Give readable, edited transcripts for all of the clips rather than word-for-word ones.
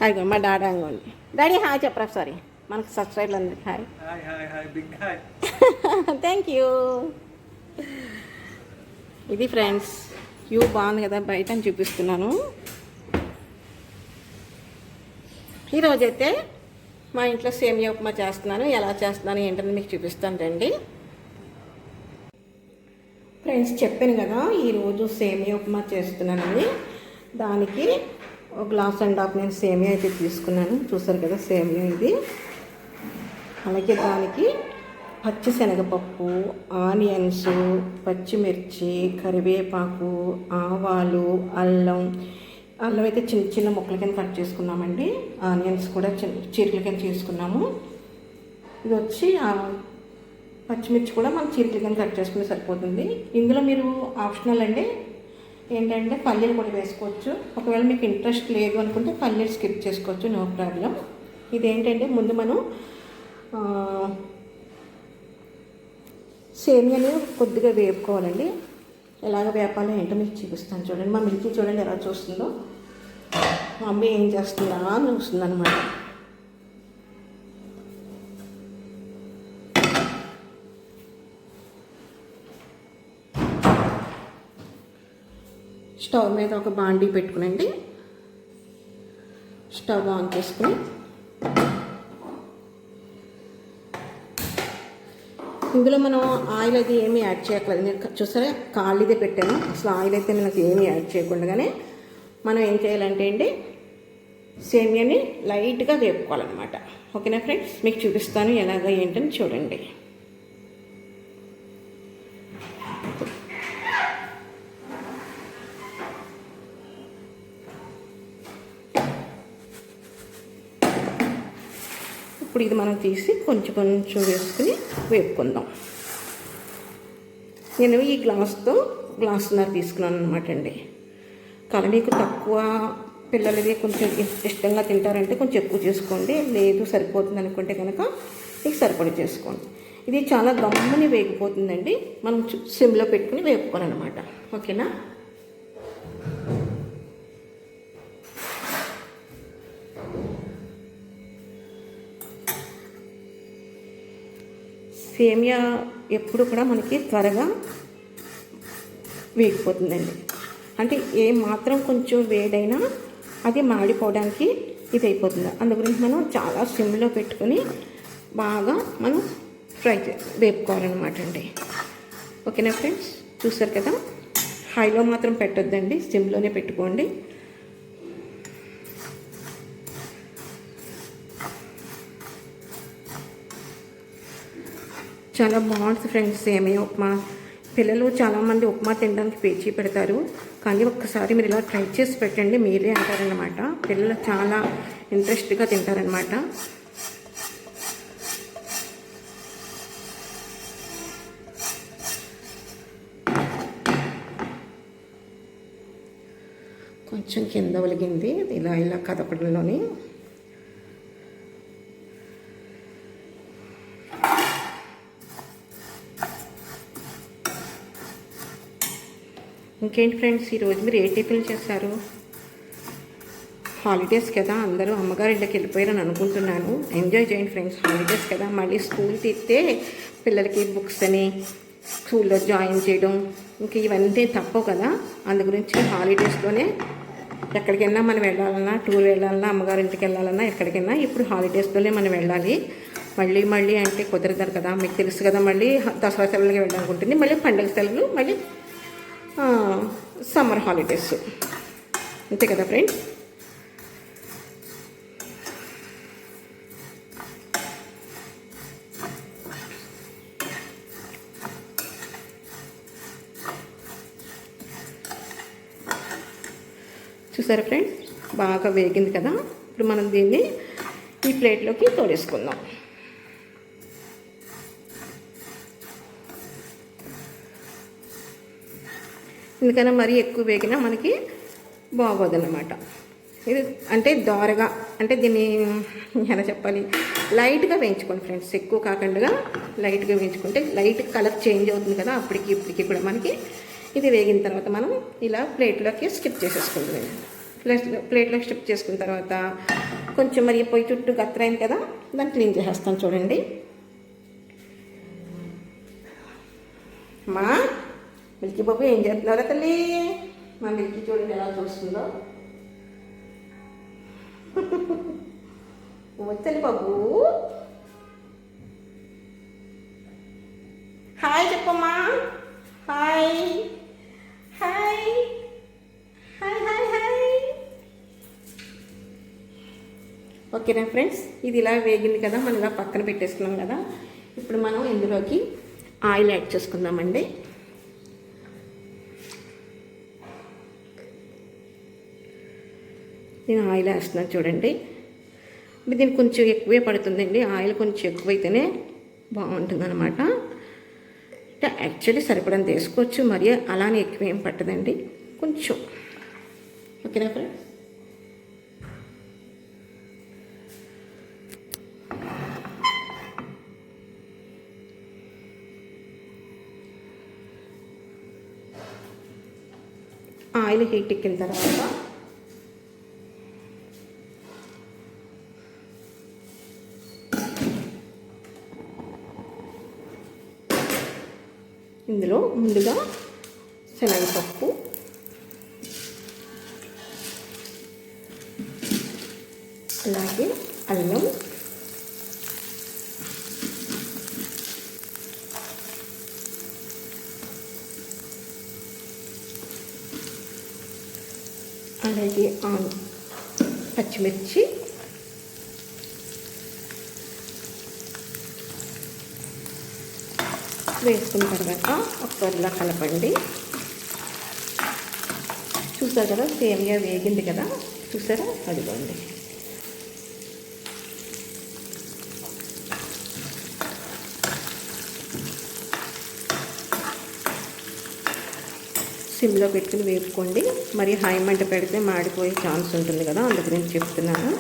అదిగో మా డాడీ అంగోండి. డాడీ హాయ్ చెప్పరా సారీ మనకు సబ్స్క్రైబర్లు అందరికి hi. Hi hi hi big hi. Thank you. ఇది ఫ్రెండ్స్ వ్యూ బాగుంది కదా బయట అని చూపిస్తున్నాను. ఈరోజైతే మా ఇంట్లో సేమియా ఉప్మా చేస్తున్నాను. ఎలా చేస్తున్నాను ఏంటని మీకు చూపిస్తాను రండి. ఫ్రెండ్స్ చెప్పాను కదా ఈరోజు సేమియా ఉప్మా చేస్తున్నానని. దానికి ఒక గ్లాస్ అండ్ హాఫ్ నేను సేమియా అయితే తీసుకున్నాను. చూసారు కదా సేమియా ఇది. అలాగే దానికి పచ్చిశనగపప్పు, ఆనియన్స్, పచ్చిమిర్చి, కరివేపాకు, ఆవాలు, అల్లం అయితే చిన్న చిన్న ముక్కల కింద కట్ చేసుకున్నామండి. ఆనియన్స్ కూడా చీరల కింద చేసుకున్నాము. ఇది వచ్చి పచ్చిమిర్చి కూడా మనం చీరల కింద కట్ చేసుకుని సరిపోతుంది. ఇందులో మీరు ఆప్షనల్ అండి ఏంటంటే పల్లీలు కూడా వేసుకోవచ్చు. ఒకవేళ మీకు ఇంట్రెస్ట్ లేదు అనుకుంటే పల్లీలు స్కిప్ చేసుకోవచ్చు, నో ప్రాబ్లం. ఇదేంటంటే ముందు మనం సేమియాని కొద్దిగా వేపుకోవాలండి. ఎలాగ వేపాలో ఏంటో మీకు చూపిస్తాను చూడండి. మా మిల్కీ చూడండి ఎలా చూస్తుందో. మా మమ్మీ ఏం చేస్తుందా అని చూస్తుంది అనమాట. స్టవ్ మీద ఒక బాండీ పెట్టుకునండి. స్టవ్ ఆన్ చేసుకుని ఇందులో మనం ఆయిల్ అది ఏమీ యాడ్ చేయట్లేదు. నేను చూసారా కాళ్ళిదే పెట్టాను. అసలు ఆయిల్ అయితే మనకి ఏమీ యాడ్ చేయకుండానే మనం ఏం చేయాలంటే అండి సేమియాని లైట్గా వేపుకోవాలన్నమాట. ఓకేనా ఫ్రెండ్స్, మీకు చూపిస్తాను ఎలాగ ఏంటని చూడండి. ఇప్పుడు ఇది మనం తీసి కొంచెం కొంచెం వేసుకుని వేపుకుందాం. నేను ఈ గ్లాసున్నర తీసుకున్నాను అనమాట అండి. మీకు తక్కువ పిల్లలది కొంచెం ఇష్టంగా తింటారంటే కొంచెం ఎక్కువ చేసుకోండి. లేదు సరిపోతుంది అనుకుంటే కనుక మీకు సరిపడి చేసుకోండి. ఇది చాలా గమ్ముని వేగిపోతుందండి. మనం సిమ్లో పెట్టుకుని వేపుకోవాలన్నమాట. ఓకేనా. సేమియా ఎప్పుడు కూడా మనకి త్వరగా వేగిపోతుందండి. అంటే ఏ మాత్రం కొంచెం వేడైనా అది మాడిపోవడానికి ఇది అయిపోతుంది. అందు గురించి మనం చాలా సిమ్లో పెట్టుకొని బాగా మనం వేపుకోవాలన్నమాట అండి. ఓకేనా ఫ్రెండ్స్, చూసారు కదా. హైలో మాత్రం పెట్టొద్దండి, సిమ్లోనే పెట్టుకోండి. చాలా బాగుంటుంది ఫ్రెండ్స్ సేమియా ఉప్మా. పిల్లలు చాలామంది ఉప్మా తినడానికి పేచీ పెడతారు, కానీ ఒక్కసారి మీరు ఇలా ట్రై చేసి పెట్టండి, మీరే అంటారనమాట. పిల్లలు చాలా ఇంట్రెస్ట్గా తింటారనమాట. కొంచెం కింద ఒలిగింది ఇలా కదపడంలోని. ఇంకేంటి ఫ్రెండ్స్, ఈరోజు మీరు ఏ టిఫిన్ చేశారు? హాలిడేస్ కదా, అందరూ అమ్మగారి ఇంటికి వెళ్ళిపోయారని అనుకుంటున్నాను. ఎంజాయ్ చేయండి ఫ్రెండ్స్, హాలిడేస్ కదా. మళ్ళీ స్కూల్ తీస్తే పిల్లలకి బుక్స్ అని స్కూల్లో జాయిన్ చేయడం ఇంక ఇవన్నీ తప్పవు కదా. అందు గురించి హాలిడేస్లోనే ఎక్కడికైనా మనం వెళ్ళాలన్నా, టూర్ వెళ్ళాలన్నా, అమ్మగారి ఇంటికి వెళ్ళాలన్నా, ఎక్కడికైనా ఇప్పుడు హాలిడేస్లోనే మనం వెళ్ళాలి. మళ్ళీ అంటే కుదరదు కదా, మీకు తెలుసు కదా. మళ్ళీ దసరా సెలవులకి వెళ్ళాలనుకుంటుంది, మళ్ళీ పండుగ సెలవులు, మళ్ళీ సమ్మర్ హాలిడేస్, అంతే కదా ఫ్రెండ్స్. చూసారా ఫ్రెండ్స్, బాగా వేగింది కదా. ఇప్పుడు మనం దీన్ని ఈ ప్లేట్లోకి తోడేసుకుందాం. ఎందుకన్నా మరీ ఎక్కువ వేగినా మనకి బాగోదన్నమాట. ఇది అంటే దోరగా, అంటే దీన్ని ఎలా చెప్పాలి, లైట్గా వేయించుకోండి ఫ్రెండ్స్. ఎక్కువ కాకుండా లైట్గా వేయించుకుంటే లైట్ కలర్ చేంజ్ అవుతుంది కదా. ఇప్పటికి కూడా మనకి ఇది వేగిన తర్వాత మనం ఇలా ప్లేట్లోకి స్కిప్ చేసేసుకుంటాం. ప్లేట్లో స్టిప్ చేసుకున్న తర్వాత కొంచెం మరి పొయ్యి చుట్టూ గత్తరైంది కదా, దాన్ని క్లీన్ చేసేస్తాను. చూడండి మా మిల్కీ బాబు ఏం చేస్తున్నారా తల్లి? మా మిల్కీ చూడండి ఎలా చూస్తుందో. వచ్చండి బాబు, హాయ్ చెప్పమ్మా. Hi hi hi hi hi. ఓకేనా ఫ్రెండ్స్, ఇది ఇలా వేగింది కదా, మనం ఇలా పక్కన పెట్టేసుకున్నాం కదా. ఇప్పుడు మనం ఇందులోకి ఆయిల్ యాడ్ చేసుకుందామండి. నేను ఆయిల్ వేస్తున్నాను చూడండి. దీనికి కొంచెం ఎక్కువే పడుతుందండి, ఆయిల్ కొంచెం ఎక్కువైతేనే బాగుంటుంది అనమాట. యాక్చువల్లీ సరిపడంత వేసుకోవచ్చు, మరి అలానే ఎక్కువ ఏం పట్టదండి, కొంచెం. ఓకేనా ఫ్రెండ్స్, ఆయిల్ హీట్ ఎక్కిన తర్వాత ఇందులో ముందుగా శనగపప్పు, అలాగే అల్లం, అలాగే పచ్చిమిర్చి, వేసుకున్న తర్వాత ఒక్కరిలా కలపండి. చూసారు కదా సేమియా వేగింది కదా, చూసారా, అదిగోండి. సిమ్లో పెట్టుకుని వేపుకోండి, మరి హై మంట పెడితే మాడిపోయే ఛాన్స్ ఉంటుంది కదా, అందుకు నేను చెప్తున్నాను.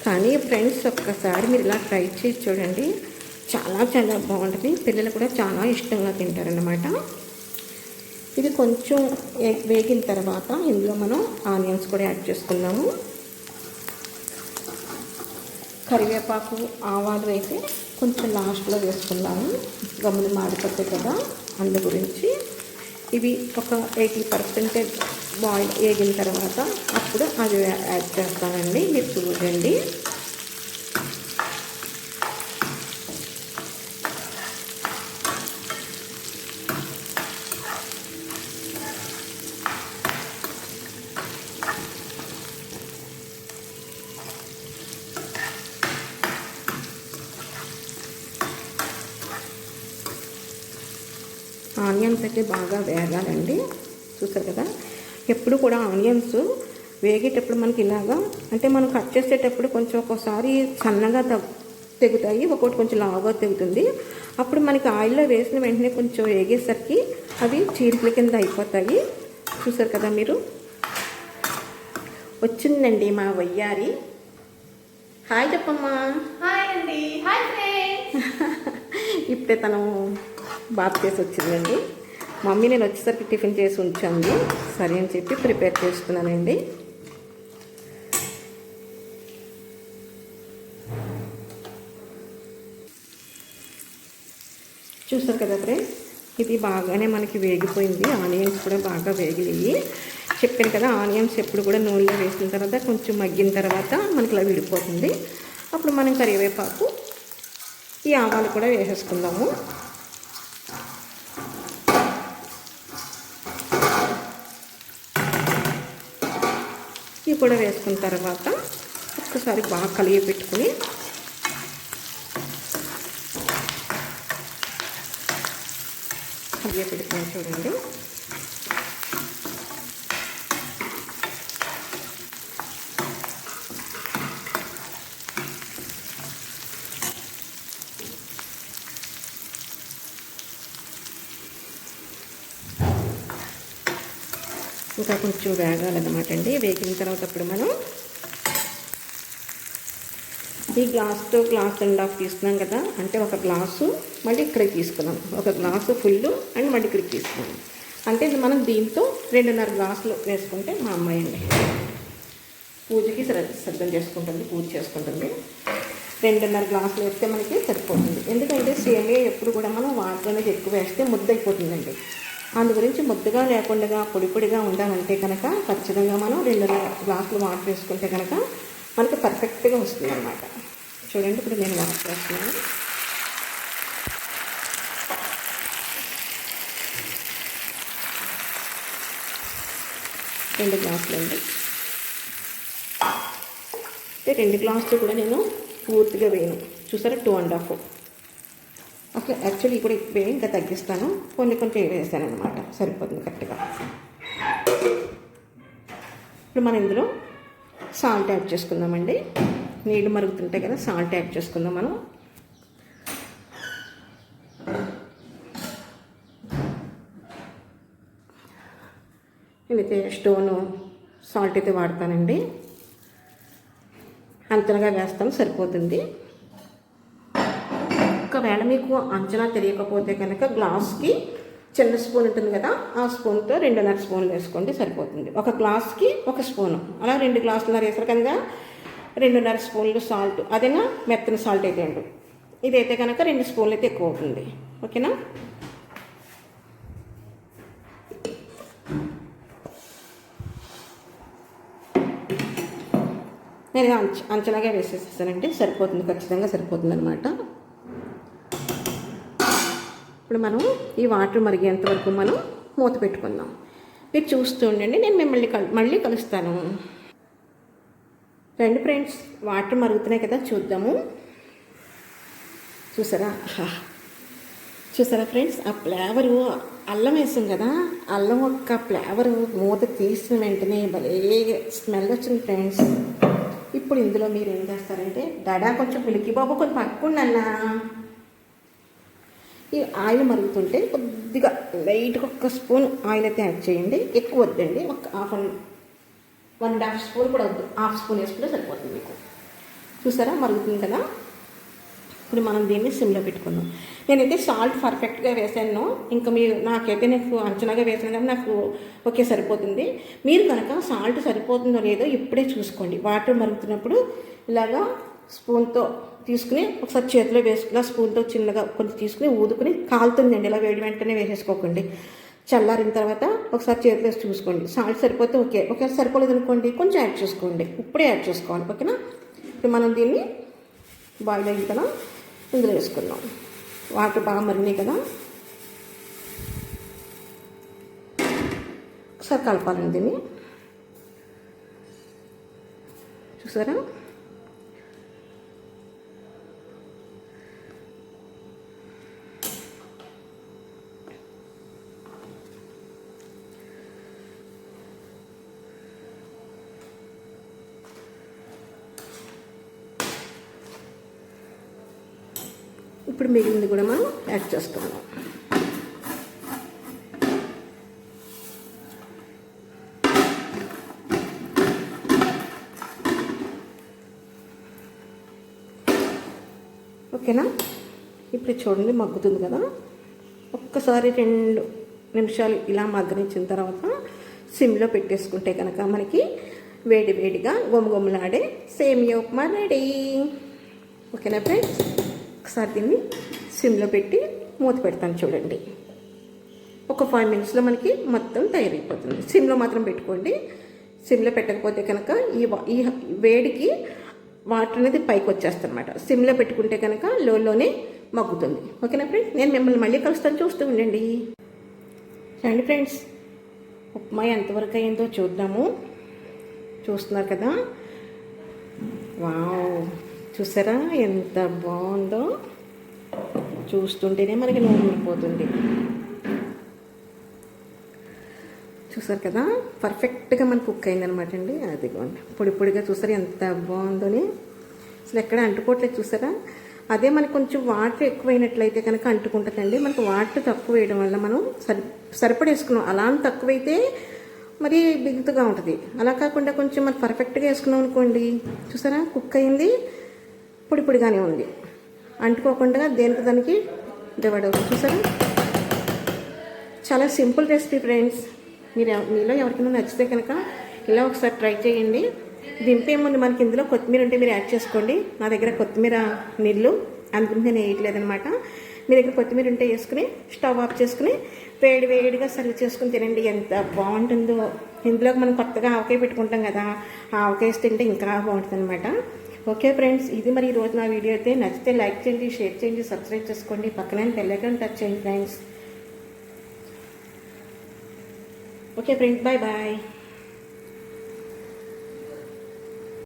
కానీ ఫ్రెండ్స్ ఒక్కసారి మీరు ఇలా ట్రై చేసి చూడండి, చాలా చాలా బాగుంటుంది. పిల్లలు కూడా చాలా ఇష్టంగా తింటారన్నమాట. ఇది కొంచెం వేగిన తర్వాత ఇందులో మనం ఆనియన్స్ కూడా యాడ్ చేసుకున్నాము. కరివేపాకు, ఆవాలు అయితే కొంచెం లాస్ట్లో వేసుకున్నాము, గమ్ములు మాడిపోతాయి కదా, అందు గురించి. ఇవి ఒక 80% బాయిల్ వేగిన తర్వాత అప్పుడు అది యాడ్ చేస్తానండి, మీరు చూడండి. ఆనియన్స్ అయితే బాగా వేగాలండి. చూసారు కదా, ఎప్పుడు కూడా ఆనియన్స్ వేగేటప్పుడు మనకి ఇలాగా, అంటే మనం కట్ చేసేటప్పుడు కొంచెం ఒక్కోసారి సన్నగా తెగుతాయి, ఒక్కొక్కటి కొంచెం లావుగా తెగుతుంది. అప్పుడు మనకి ఆయిల్లో వేసిన వెంటనే కొంచెం వేగేసరికి అవి చీరికల కింద అయిపోతాయి. చూసారు కదా మీరు. వచ్చిందండి మా వయ్యారి. హాయ్ చెప్పమ్మా. హాయ్ అండి. Hi friends. ఇప్పుడే తను బాత్ చేసి వచ్చిందండి. మమ్మీ నేను వచ్చేసరికి టిఫిన్ చేసి ఉంచాను, సరే అని చెప్పి ప్రిపేర్ చేస్తున్నానండి. చూసారు కదా ఫ్రెండ్స్, ఇది బాగానే మనకి వేగిపోయింది. ఆనియన్స్ కూడా బాగా వేగినాయి. చెప్పాను కదా, ఆనియన్స్ ఎప్పుడు కూడా నూనెలో వేసిన తర్వాత కొంచెం మగ్గిన తర్వాత మనకి ఇలా విడిపోతుంది. అప్పుడు మనం కరివేపాకు, ఈ ఆవాలు కూడా వేసేసుకుందాము. ఇవి కూడా వేసుకున్న తర్వాత ఒక్కసారి బాగా కలిగి పెట్టుకుని చూడండి. ఇంకా కొంచెం వేగాలన్నమాట అండి. వేగిన తర్వాత అప్పుడు మనం ఈ గ్లాస్తో గ్లాస్ అండ్ హాఫ్ తీసుకున్నాం కదా, అంటే ఒక గ్లాసు మళ్ళీ ఇక్కడికి తీసుకున్నాం, ఒక గ్లాసు ఫుల్ అండ్ మళ్ళీ ఇక్కడికి తీసుకున్నాం. అంటే ఇది మనం దీంతో 2.5 గ్లాసులు వేసుకుంటే మా అమ్మాయి అండి పూజకి సిద్ధం చేసుకుంటుంది, పూజ చేసుకుంటుంది. 2.5 గ్లాసులు వేస్తే మనకి సరిపోతుంది. ఎందుకంటే సేమియా ఎప్పుడు కూడా మనం వాటర్ అనేది ఎక్కువ వేస్తే ముద్ద అయిపోతుందండి. అందు గురించి ముద్దగా లేకుండా పొడి పొడిగా ఉండాలంటే కనుక ఖచ్చితంగా మనం 2.5 గ్లాసులు వాటర్ వేసుకుంటే కనుక మనకి పర్ఫెక్ట్గా వస్తుంది అన్నమాట. చూడండి, ఇప్పుడు నేను వాటర్ వేస్తున్నాను. రెండు గ్లాసులు అండి. 2 గ్లాసులు కూడా నేను పూర్తిగా వేయను. చూసారా, 2.5. ఓకే, యాక్చువల్లీ ఇప్పుడు వేయి ఇంకా తగ్గిస్తాను. కొన్ని వేసాను అనమాట, సరిపోతుంది కరెక్ట్గా. ఇప్పుడు మనం ఇందులో సాల్ట్ యాడ్ చేసుకుందామండి. నీళ్ళు మరుగుతుంటాయి కదా, సాల్ట్ యాడ్ చేసుకుందాం మనం. నేనైతే స్టోను సాల్ట్ అయితే వాడతానండి, అంతగా వేస్తాను, సరిపోతుంది. ఒకవేళ మీకు అంచనా తెలియకపోతే కనుక గ్లాస్కి చిన్న స్పూన్ ఉంటుంది కదా, ఆ స్పూన్తో 2.5 స్పూన్లు వేసుకోండి, సరిపోతుంది. ఒక గ్లాస్కి 1 స్పూను, అలా 2 గ్లాసులు వేసారు కనుక 2.5 స్పూన్లు సాల్ట్. అదేనా మెత్తని సాల్ట్ అయితే అండి. ఇదైతే కనుక 2 స్పూన్లు అయితే ఎక్కువ అవుతుంది. ఓకేనా, నేను అంచనాగా వేసేసేసానండి, సరిపోతుంది, ఖచ్చితంగా సరిపోతుంది అనమాట. ఇప్పుడు మనం ఈ వాటర్ మరిగేంత వరకు మనం మూత పెట్టుకుందాం. మీరు చూస్తూ ఉండండి, నేను మిమ్మల్ని మళ్ళీ కలుస్తాను. రండి ఫ్రెండ్స్, వాటర్ మరుగుతున్నాయి కదా, చూద్దాము. చూసారా ఫ్రెండ్స్, ఆ ఫ్లేవరు అల్లం వేసాం కదా, అల్లం యొక్క ఫ్లేవరు మూత తీసిన వెంటనే భలే స్మెల్ వచ్చింది ఫ్రెండ్స్. ఇప్పుడు ఇందులో మీరు ఏం చేస్తారంటే, డాడా కొంచెం పిలికి బాబు కొంచెం పట్టుకున్నా. ఈ ఆయిల్ మరుగుతుంటే కొద్దిగా లైట్గా 1 స్పూన్ ఆయిల్ అయితే యాడ్ చేయండి, ఎక్కువ వద్దండి. ఒక 1.5 స్పూన్ కూడా వద్దు, 1/2 స్పూన్ వేసుకుంటే సరిపోతుంది మీకు. చూసారా, మరుగుతుంది కదా. ఇప్పుడు మనం దీన్ని సిమ్లో పెట్టుకుందాం. నేనైతే సాల్ట్ పర్ఫెక్ట్గా వేసాను, ఇంకా మీరు నాకైతే నాకు అంచనాగా వేసాను కానీ నాకు ఓకే సరిపోతుంది. మీరు కనుక సాల్ట్ సరిపోతుందో లేదో ఇప్పుడే చూసుకోండి. వాటర్ మరుగుతున్నప్పుడు ఇలాగా స్పూన్తో తీసుకుని ఒకసారి చేతిలో వేసుకుని స్పూన్తో చిన్నగా కొంచెం తీసుకుని ఊదుకుని కాలుతుందండి, ఇలా వేడి వెంటనే వేసేసుకోకండి. చల్లారిన తర్వాత ఒకసారి చేతిలో వేసి చూసుకోండి. సాల్ట్ సరిపోతే ఓకే, ఒకసారి సరిపోలేదు అనుకోండి కొంచెం యాడ్ చేసుకోండి, ఇప్పుడే యాడ్ చేసుకోవాలి. ఓకేనా, ఇప్పుడు మనం దీన్ని బాయిల్ అయింది కదా, ఇందులో వేసుకుందాం. వాటర్ బాగా మరిగినాయి కదా, ఒకసారి కలపాలండి దీన్ని. చూసారా, ఇప్పుడు మిగిలింది కూడా మనం యాడ్ చేస్తున్నాం. ఓకేనా, ఇప్పుడు చూడండి మగ్గుతుంది కదా. ఒక్కసారి 2 నిమిషాలు ఇలా మగ్గనిచ్చిన తర్వాత సిమ్లో పెట్టేసుకుంటే కనుక మనకి వేడి వేడిగా గుమగుమలాడే సేమియా ఉప్మా రెడీ. ఓకేనా ఫ్రెండ్స్, ఒకసారి దీన్ని సిమ్లో పెట్టి మూత పెడతాను చూడండి. ఒక 5 మినిట్స్లో మనకి మొత్తం తయారైపోతుంది. సిమ్లో మాత్రం పెట్టుకోండి. సిమ్లో పెట్టకపోతే కనుక ఈ వేడికి వాటర్ అనేది పైకి వచ్చేస్తుంది అనమాట. సిమ్లో పెట్టుకుంటే కనుక లోనే మగ్గుతుంది. ఓకేనా ఫ్రెండ్స్, నేను మిమ్మల్ని మళ్ళీ కలుస్తాను, చూస్తూ ఉండండి. రండి ఫ్రెండ్స్, ఉప్మా ఎంతవరకు అయిందో చూద్దాము. చూస్తున్నారు కదా, వావ్, చూసారా ఎంత బాగుందో. చూస్తుంటేనే మనకి నోరు ఊరిపోతుంది. చూసారు కదా, పర్ఫెక్ట్గా మనకు కుక్ అయిందనమాట అండి. అదిగోండి పొడి పొడిగా, చూసారా ఎంత బాగుందని. అసలు ఎక్కడ అంటుకోవట్లేదు చూసారా. అదే మనకు కొంచెం వాటర్ ఎక్కువైనట్లయితే కనుక అంటుకుంటుందండి. మనకు వాటర్ తక్కువ వేయడం వల్ల మనం సరిపడేసుకున్నాం. అలా తక్కువైతే మరి బిగుతుగా ఉంటుంది. అలా కాకుండా కొంచెం మనం పర్ఫెక్ట్గా వేసుకున్నాం అనుకోండి, చూసారా కుక్ అయింది, పొడి పొడిగానే ఉంది, అంటుకోకుండా దేనికి దానికి డివైడ్ అవుతుంది. చూసారా చాలా సింపుల్ రెసిపీ ఫ్రెండ్స్. మీలో ఎవరికైనా నచ్చితే కనుక ఇలా ఒకసారి ట్రై చేయండి. దింపే ముందు మనకి ఇందులో కొత్తిమీర ఉంటే మీరు యాడ్ చేసుకోండి. నా దగ్గర కొత్తిమీర నీళ్ళు అందుకని నేను వేయట్లేదనమాట. మీ దగ్గర కొత్తిమీర ఉంటే వేసుకుని స్టవ్ ఆఫ్ చేసుకుని వేడిగా సర్వ్ చేసుకుని తినండి. ఎంత బాగుంటుందో. ఇందులోకి మనం కొత్తగా ఆవకాయ పెట్టుకుంటాం కదా, ఆ ఆవకాయ వేసి తింటే ఇంకా బాగుంటుంది అనమాట. ఓకే ఫ్రెండ్స్, ఇది మరి ఈరోజు నా వీడియో అయితే. నచ్చితే లైక్ చేయండి, షేర్ చేయండి, సబ్స్క్రైబ్ చేసుకోండి, పక్కనే బెల్ ఐకాన్ టచ్ చేయండి friends. Okay friends, bye bye.